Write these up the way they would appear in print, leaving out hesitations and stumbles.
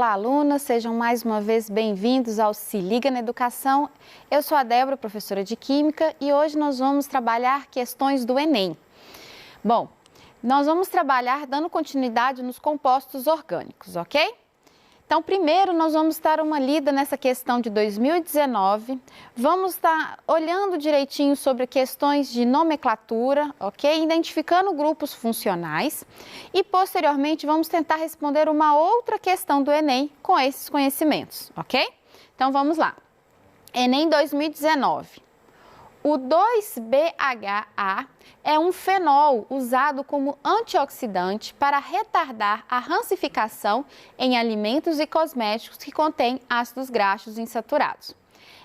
olá alunas, sejam mais uma vez bem-vindos ao Se Liga na Educação. Eu sou a Débora, professora de Química, e hoje nós vamos trabalhar questões do Enem. Bom, nós vamos trabalhar dando continuidade nos compostos orgânicos, ok? Então, primeiro nós vamos dar uma lida nessa questão de 2019, vamos estar olhando direitinho sobre questões de nomenclatura, ok? Identificando grupos funcionais e, posteriormente, vamos tentar responder uma outra questão do Enem com esses conhecimentos, ok? Então, vamos lá. Enem 2019. O 2-BHA é um fenol usado como antioxidante para retardar a rancificação em alimentos e cosméticos que contêm ácidos graxos insaturados.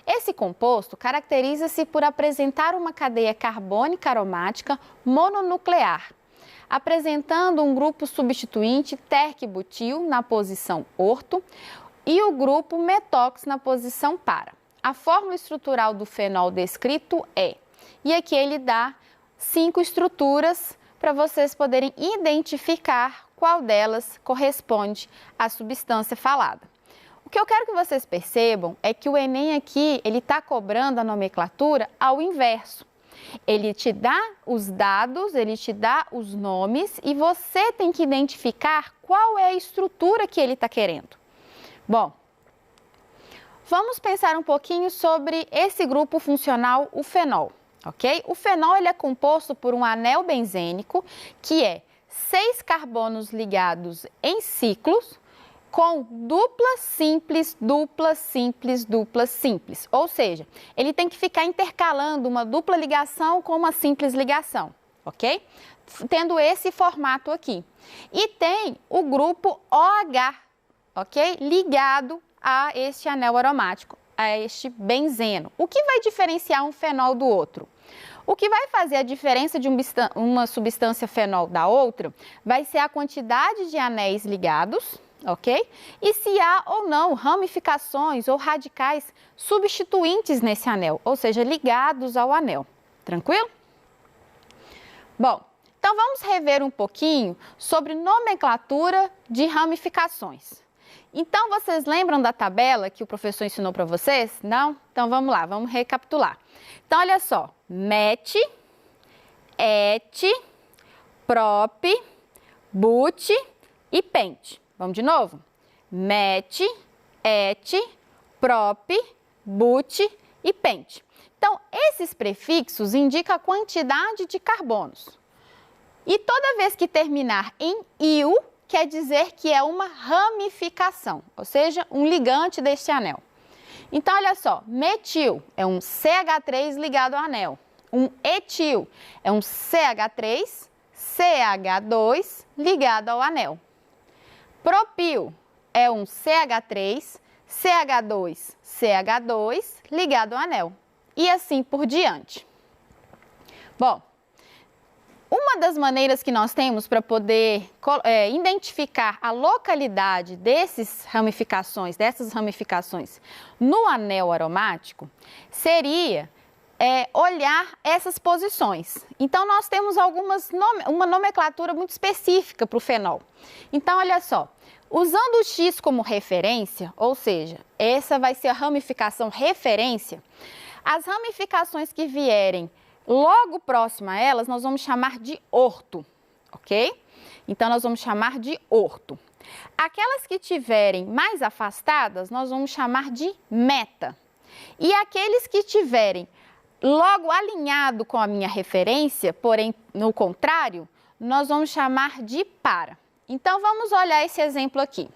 Esse composto caracteriza-se por apresentar uma cadeia carbônica aromática mononuclear, apresentando um grupo substituinte terc-butil na posição orto e o grupo metox na posição para. A fórmula estrutural do fenol descrito é, e aqui ele dá 5 estruturas para vocês poderem identificar qual delas corresponde à substância falada. O que eu quero que vocês percebam é que o Enem aqui, ele está cobrando a nomenclatura ao inverso. Ele te dá os dados, ele te dá os nomes e você tem que identificar qual é a estrutura que ele está querendo. Bom, vamos pensar um pouquinho sobre esse grupo funcional, o fenol, ok? O fenol ele é composto por um anel benzênico, que é 6 carbonos ligados em ciclos, com dupla simples, dupla simples, dupla simples. Ou seja, ele tem que ficar intercalando uma dupla ligação com uma simples ligação, ok? Tendo esse formato aqui. E tem o grupo OH, ok? Ligado a este anel aromático, a este benzeno. O que vai diferenciar um fenol do outro? O que vai fazer a diferença de uma substância fenol da outra vai ser a quantidade de anéis ligados, ok? E se há ou não ramificações ou radicais substituintes nesse anel, ou seja, ligados ao anel. Tranquilo? Bom, então vamos rever um pouquinho sobre nomenclatura de ramificações. Então, vocês lembram da tabela que o professor ensinou para vocês? Não? Então, vamos lá, vamos recapitular. Então, olha só, met, et, prop, but e pent. Vamos de novo? Met, et, prop, but e pent. Então, esses prefixos indicam a quantidade de carbonos. E toda vez que terminar em -il, quer dizer que é uma ramificação, ou seja, um ligante deste anel. Então, olha só, metil é um CH3 ligado ao anel. Um etil é um CH3, CH2 ligado ao anel. Propil é um CH3, CH2, CH2 ligado ao anel. E assim por diante. Bom, uma das maneiras que nós temos para poder identificar a localidade dessas ramificações no anel aromático seria olhar essas posições. Então, nós temos uma nomenclatura muito específica para o fenol. Então, olha só, usando o X como referência, ou seja, essa vai ser a ramificação referência, as ramificações que vierem logo próximo a elas, nós vamos chamar de orto, ok? Então, nós vamos chamar de orto. Aquelas que tiverem mais afastadas, nós vamos chamar de meta. E aqueles que tiverem logo alinhado com a minha referência, porém, no contrário, nós vamos chamar de para. Então, vamos olhar esse exemplo aqui.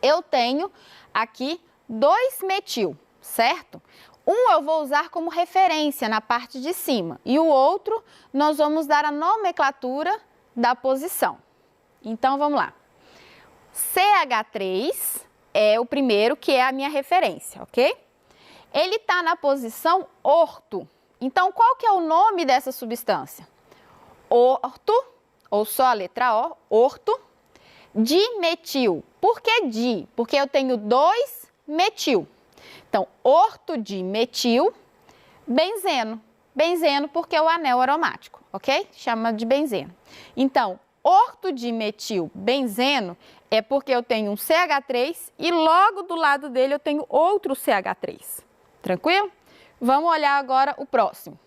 Eu tenho aqui 2-metil, certo? Um eu vou usar como referência na parte de cima e o outro nós vamos dar a nomenclatura da posição. Então, vamos lá. CH3 é o primeiro que é a minha referência, ok? Ele está na posição orto. Então, qual que é o nome dessa substância? Orto, ou só a letra O, orto, dimetil. Por que di? Porque eu tenho 2-metil. Então, ortodimetil, benzeno. Benzeno porque é o anel aromático, ok? Chama de benzeno. Então, ortodimetil benzeno É porque eu tenho um CH3 e logo do lado dele eu tenho outro CH3. Tranquilo? Vamos olhar agora o próximo.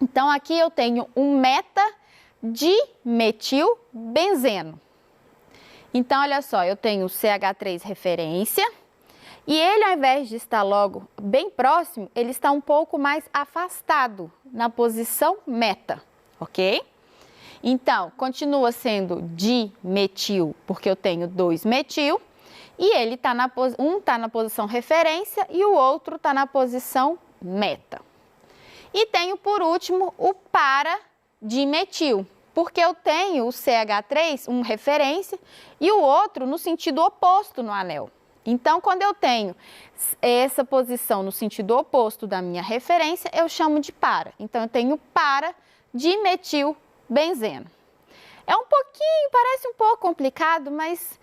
Então, aqui eu tenho um meta-dimetilbenzeno. Então, olha só, eu tenho o CH3 referência e ele, ao invés de estar logo bem próximo, ele está um pouco mais afastado na posição meta, ok? Então, continua sendo dimetil, porque eu tenho 2-metil, e ele tá um está na posição referência e o outro está na posição meta. E tenho, por último, o para-dimetil, porque eu tenho o CH3, um referência, e o outro no sentido oposto no anel. Então, quando eu tenho essa posição no sentido oposto da minha referência, eu chamo de para. Então, eu tenho para-dimetilbenzeno. É um pouquinho, parece um pouco complicado, mas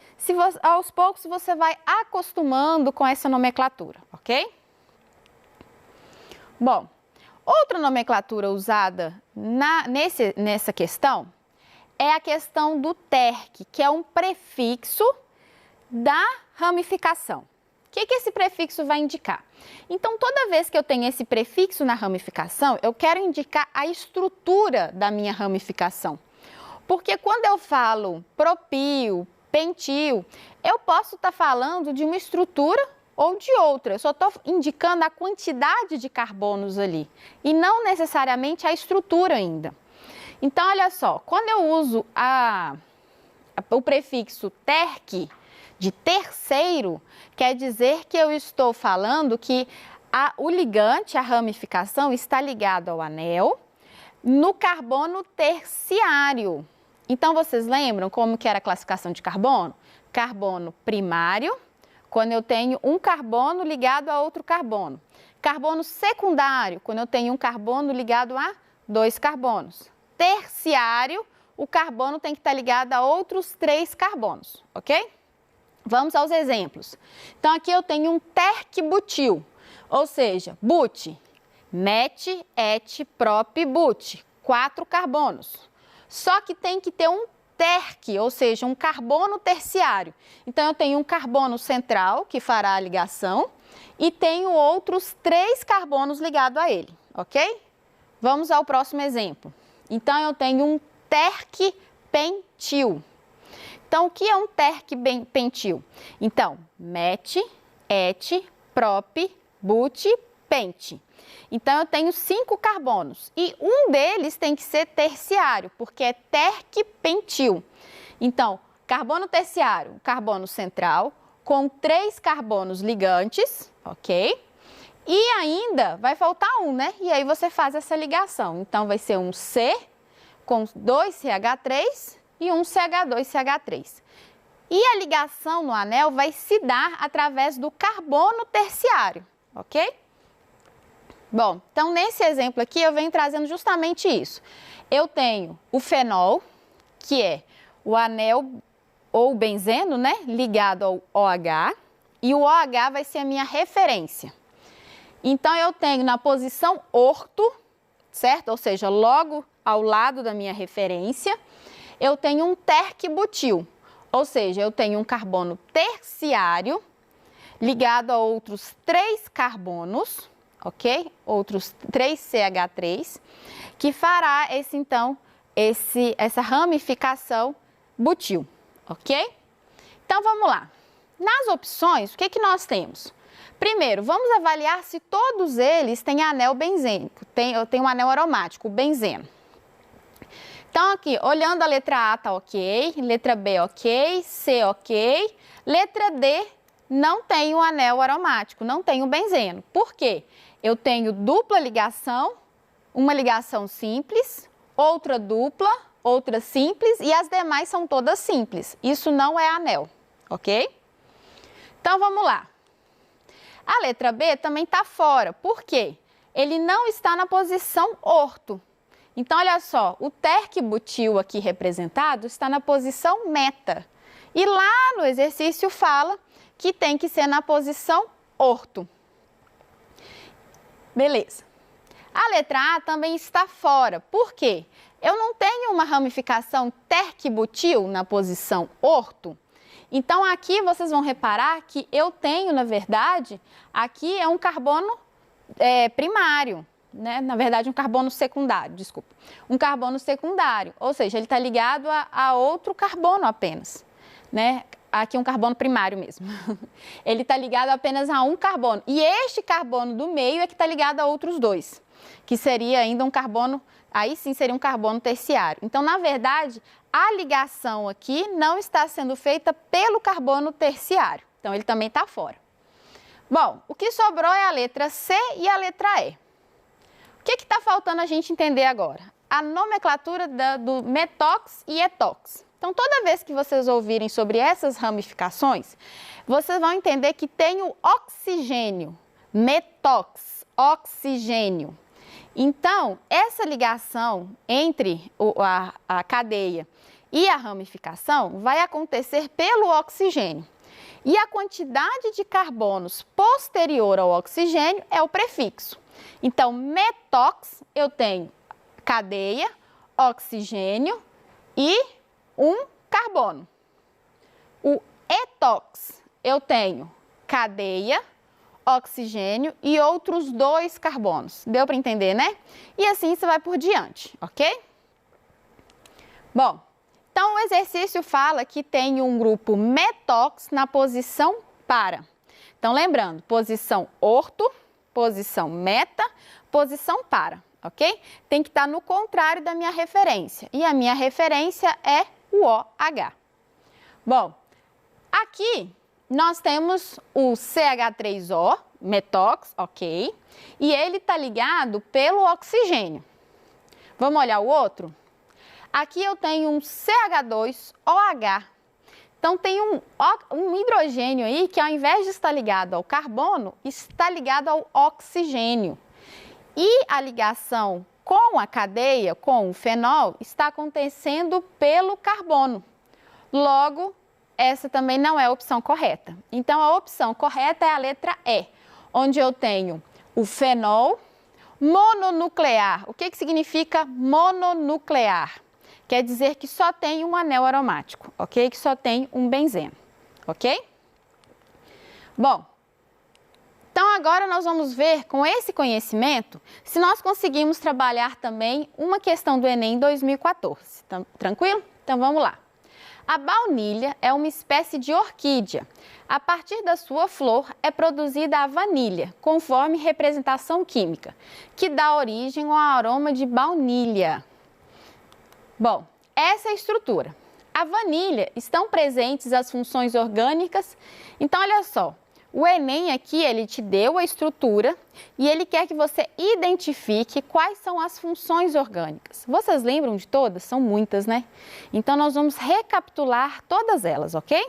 aos poucos você vai acostumando com essa nomenclatura, ok? Bom, outra nomenclatura usada nessa questão é a questão do TERC, que é um prefixo da ramificação. O que esse prefixo vai indicar? Então, toda vez que eu tenho esse prefixo na ramificação, eu quero indicar a estrutura da minha ramificação. Porque quando eu falo propil, pentil, eu posso estar falando de uma estrutura ou de outra. Eu só estou indicando a quantidade de carbonos ali e não necessariamente a estrutura ainda. Então, olha só, quando eu uso o prefixo terc, de terceiro, quer dizer que eu estou falando que o ligante, a ramificação, está ligado ao anel no carbono terciário. Então, vocês lembram como que era a classificação de carbono? Carbono primário, quando eu tenho um carbono ligado a outro carbono. Carbono secundário, quando eu tenho um carbono ligado a 2 carbonos. Terciário, o carbono tem que estar ligado a outros 3 carbonos, ok? Vamos aos exemplos. Então, aqui eu tenho um terc-butil, ou seja, but, met, et, prop, but, 4 carbonos. Só que tem que ter um terc, ou seja, um carbono terciário. Então, eu tenho um carbono central, que fará a ligação, e tenho outros 3 carbonos ligados a ele, ok? Vamos ao próximo exemplo. Então, eu tenho um terc-pentil. Então, o que é um terc-pentil? Então, met, et, prop, but, pente. Então, eu tenho 5 carbonos e um deles tem que ser terciário, porque é terc-pentil. Então, carbono terciário, carbono central, com 3 carbonos ligantes, ok? E ainda vai faltar um, né? E aí você faz essa ligação. Então, vai ser um C com 2 CH3 e um CH2CH3. E a ligação no anel vai se dar através do carbono terciário, ok? Bom, então nesse exemplo aqui eu venho trazendo justamente isso. Eu tenho o fenol, que é o anel ou benzeno, né, ligado ao OH, e o OH vai ser a minha referência. Então eu tenho na posição orto, certo? Ou seja, logo ao lado da minha referência, eu tenho um terc-butil, ou seja, eu tenho um carbono terciário ligado a outros 3 carbonos, ok? Outros 3 CH3, que fará essa ramificação butil, ok? Então, vamos lá. Nas opções, o que nós temos? Primeiro, vamos avaliar se todos eles têm anel benzênico, tem um anel aromático, o benzeno. Então, aqui, olhando a letra A tá ok, letra B ok, C ok, letra D não tem o anel aromático, não tem o benzeno. Por quê? Eu tenho dupla ligação, uma ligação simples, outra dupla, outra simples e as demais são todas simples. Isso não é anel, ok? Então, vamos lá. A letra B também está fora. Por quê? Ele não está na posição orto. Então, olha só, o terc-butil aqui representado está na posição meta. E lá no exercício fala que tem que ser na posição orto. Beleza. A letra A também está fora. Por quê? Eu não tenho uma ramificação terc-butil na posição orto. Então, aqui vocês vão reparar que eu tenho, na verdade, aqui é um carbono primário, né? Na verdade, um carbono secundário, desculpa. Um carbono secundário, ou seja, ele está ligado a outro carbono apenas, né? Aqui é um carbono primário mesmo. Ele está ligado apenas a um carbono. E este carbono do meio é que está ligado a outros dois, que seria ainda um carbono, aí sim seria um carbono terciário. Então, na verdade, a ligação aqui não está sendo feita pelo carbono terciário. Então, ele também está fora. Bom, o que sobrou é a letra C e a letra E. O que está faltando a gente entender agora? A nomenclatura do metox e etox. Então, toda vez que vocês ouvirem sobre essas ramificações, vocês vão entender que tem o oxigênio, metox, oxigênio. Então, essa ligação entre a cadeia e a ramificação vai acontecer pelo oxigênio. E a quantidade de carbonos posterior ao oxigênio é o prefixo. Então, metox, eu tenho cadeia, oxigênio e um carbono. O etox, eu tenho cadeia, oxigênio e outros 2 carbonos. Deu para entender, né? E assim você vai por diante, ok? Bom, então o exercício fala que tem um grupo metox na posição para. Então, lembrando, posição orto, posição meta, posição para, ok? Tem que estar no contrário da minha referência. E a minha referência é o OH. Bom, aqui nós temos o CH3O, metox, ok? E ele está ligado pelo oxigênio. Vamos olhar o outro? Aqui eu tenho um CH2OH. Então, tem um hidrogênio aí que, ao invés de estar ligado ao carbono, está ligado ao oxigênio. E a ligação com a cadeia, com o fenol, está acontecendo pelo carbono. Logo, essa também não é a opção correta. Então, a opção correta é a letra E, onde eu tenho o fenol mononuclear. O que significa mononuclear? Quer dizer que só tem um anel aromático, ok? Que só tem um benzeno, ok? Bom, então agora nós vamos ver com esse conhecimento se nós conseguimos trabalhar também uma questão do Enem 2014. Tranquilo? Então vamos lá. A baunilha é uma espécie de orquídea. A partir da sua flor é produzida a vanilha, conforme representação química, que dá origem ao aroma de baunilha. Bom, essa é a estrutura. A vanilha estão presentes as funções orgânicas. Então, olha só, o Enem aqui, ele te deu a estrutura e ele quer que você identifique quais são as funções orgânicas. Vocês lembram de todas? São muitas, né? Então, nós vamos recapitular todas elas, ok?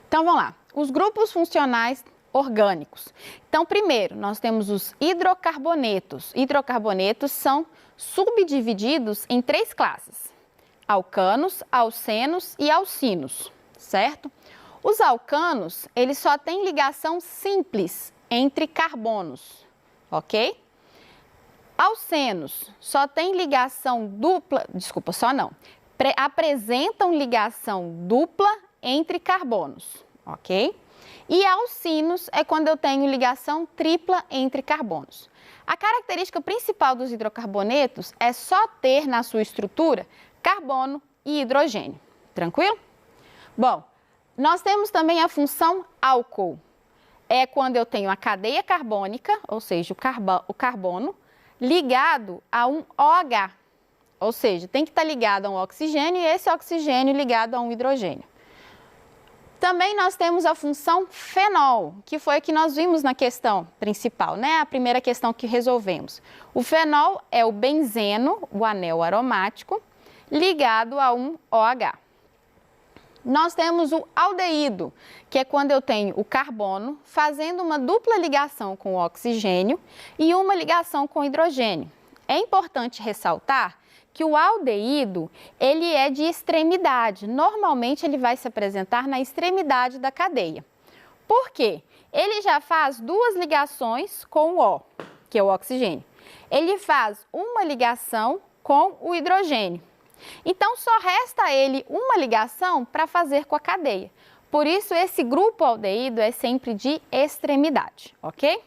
Então, vamos lá. Os grupos funcionais orgânicos. Então, primeiro, nós temos os hidrocarbonetos. Hidrocarbonetos são subdivididos em 3 classes: alcanos, alcenos e alcinos, certo? Os alcanos, eles só têm ligação simples entre carbonos, ok? Alcenos só tem ligação dupla, desculpa, só não, apresentam ligação dupla entre carbonos, ok? E alcinos é quando eu tenho ligação tripla entre carbonos. A característica principal dos hidrocarbonetos é só ter na sua estrutura carbono e hidrogênio. Tranquilo? Bom, nós temos também a função álcool. É quando eu tenho a cadeia carbônica, ou seja, o carbono, ligado a um OH. Ou seja, tem que estar ligado a um oxigênio e esse oxigênio ligado a um hidrogênio. Também nós temos a função fenol, que foi a que nós vimos na questão principal, né? A primeira questão que resolvemos. O fenol é o benzeno, o anel aromático, ligado a um OH. Nós temos o aldeído, que é quando eu tenho o carbono fazendo uma dupla ligação com o oxigênio e uma ligação com o hidrogênio. É importante ressaltar que o aldeído, ele é de extremidade. Normalmente, ele vai se apresentar na extremidade da cadeia. Por quê? Ele já faz 2 ligações com o O, que é o oxigênio. Ele faz uma ligação com o hidrogênio, Então, só resta a ele uma ligação para fazer com a cadeia. Por isso, esse grupo aldeído é sempre de extremidade, ok?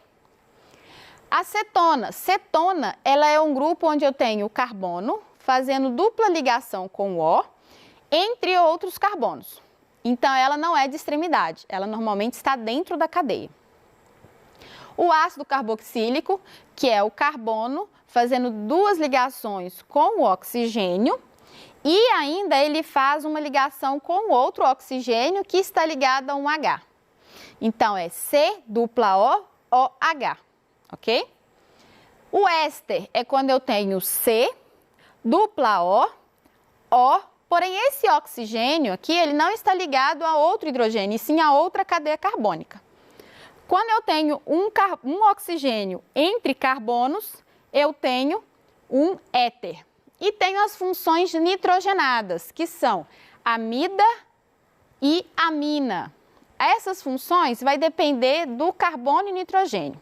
A cetona. Cetona, ela é um grupo onde eu tenho o carbono fazendo dupla ligação com o O, entre outros carbonos. Então, ela não é de extremidade, ela normalmente está dentro da cadeia. O ácido carboxílico, que é o carbono fazendo duas ligações com o oxigênio, e ainda ele faz uma ligação com outro oxigênio que está ligado a um H. Então, é C dupla O, OH, ok? O éster é quando eu tenho C dupla O, porém esse oxigênio aqui, ele não está ligado a outro hidrogênio, e sim a outra cadeia carbônica. Quando eu tenho um oxigênio entre carbonos, eu tenho um éter. E tenho as funções nitrogenadas, que são amida e amina. Essas funções vai depender do carbono e nitrogênio.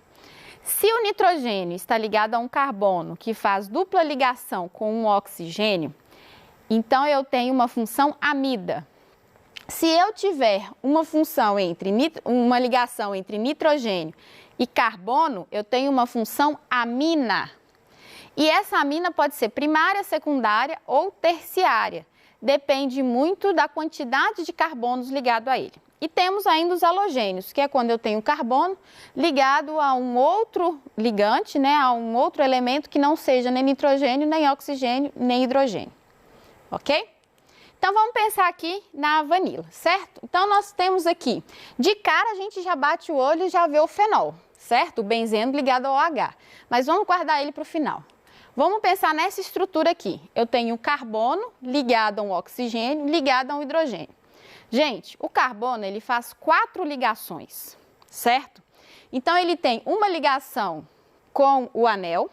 Se o nitrogênio está ligado a um carbono que faz dupla ligação com um oxigênio, então eu tenho uma função amida. Se eu tiver uma ligação entre nitrogênio e carbono, eu tenho uma função amina. E essa amina pode ser primária, secundária ou terciária. Depende muito da quantidade de carbonos ligado a ele. E temos ainda os halogênios, que é quando eu tenho carbono ligado a um outro ligante, né, a um outro elemento que não seja nem nitrogênio, nem oxigênio, nem hidrogênio. Ok? Então, vamos pensar aqui na vanila, certo? Então, nós temos aqui, de cara a gente já bate o olho e já vê o fenol, certo? O benzeno ligado ao OH. Mas vamos guardar ele para o final. Vamos pensar nessa estrutura aqui. Eu tenho o carbono ligado a um oxigênio, ligado a um hidrogênio. Gente, o carbono, ele faz 4 ligações, certo? Então, ele tem uma ligação com o anel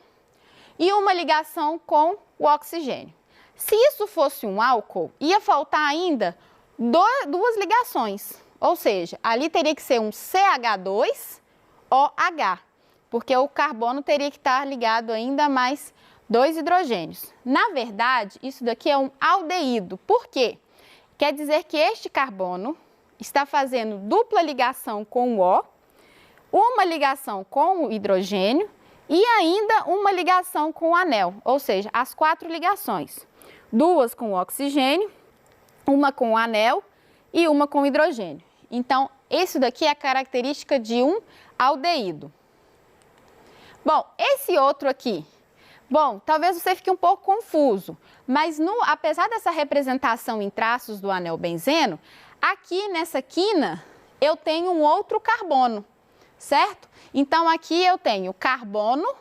e uma ligação com o oxigênio. Se isso fosse um álcool, ia faltar ainda duas ligações, ou seja, ali teria que ser um CH2OH, porque o carbono teria que estar ligado ainda a mais 2 hidrogênios. Na verdade, isso daqui é um aldeído. Por quê? Quer dizer que este carbono está fazendo dupla ligação com o O, uma ligação com o hidrogênio e ainda uma ligação com o anel, ou seja, as 4 ligações. 2 com o oxigênio, uma com o anel e uma com o hidrogênio. Então, isso daqui é a característica de um aldeído. Bom, esse outro aqui, talvez você fique um pouco confuso, mas apesar dessa representação em traços do anel benzeno, aqui nessa quina eu tenho um outro carbono, certo? Então, aqui eu tenho carbono,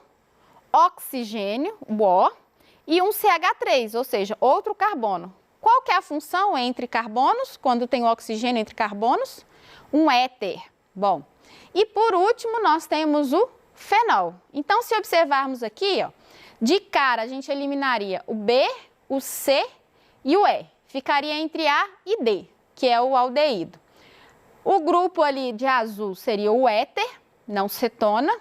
oxigênio, o O, e um CH3, ou seja, outro carbono. Qual que é a função entre carbonos, quando tem o oxigênio entre carbonos? Um éter. Bom, e por último nós temos o fenol. Então, se observarmos aqui, ó, de cara a gente eliminaria o B, o C e o E. Ficaria entre A e D, que é o aldeído. O grupo ali de azul seria o éter, não cetona.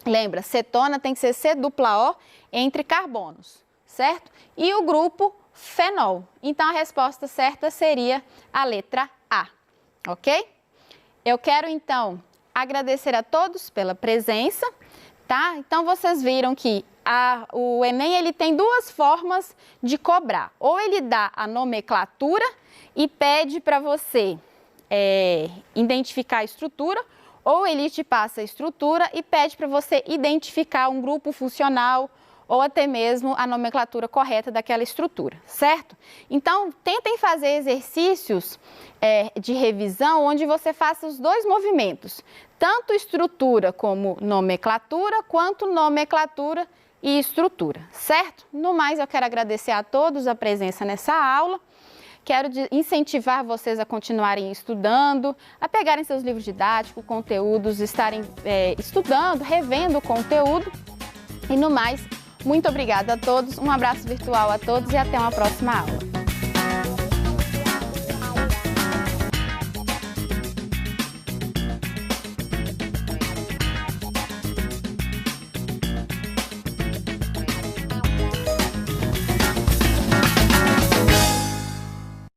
Lembra, cetona tem que ser C dupla O entre carbonos, certo? E o grupo fenol. Então, a resposta certa seria a letra A, ok? Eu quero, então, agradecer a todos pela presença, tá? Então, vocês viram que o Enem ele tem 2 formas de cobrar. Ou ele dá a nomenclatura e pede para você identificar a estrutura, ou ele te passa a estrutura e pede para você identificar um grupo funcional ou até mesmo a nomenclatura correta daquela estrutura, certo? Então, tentem fazer exercícios de revisão onde você faça os 2 movimentos, tanto estrutura como nomenclatura, quanto nomenclatura e estrutura, certo? No mais, eu quero agradecer a todos a presença nessa aula. Quero incentivar vocês a continuarem estudando, a pegarem seus livros didáticos, conteúdos, estarem estudando, revendo o conteúdo. E no mais, muito obrigada a todos, um abraço virtual a todos e até uma próxima aula.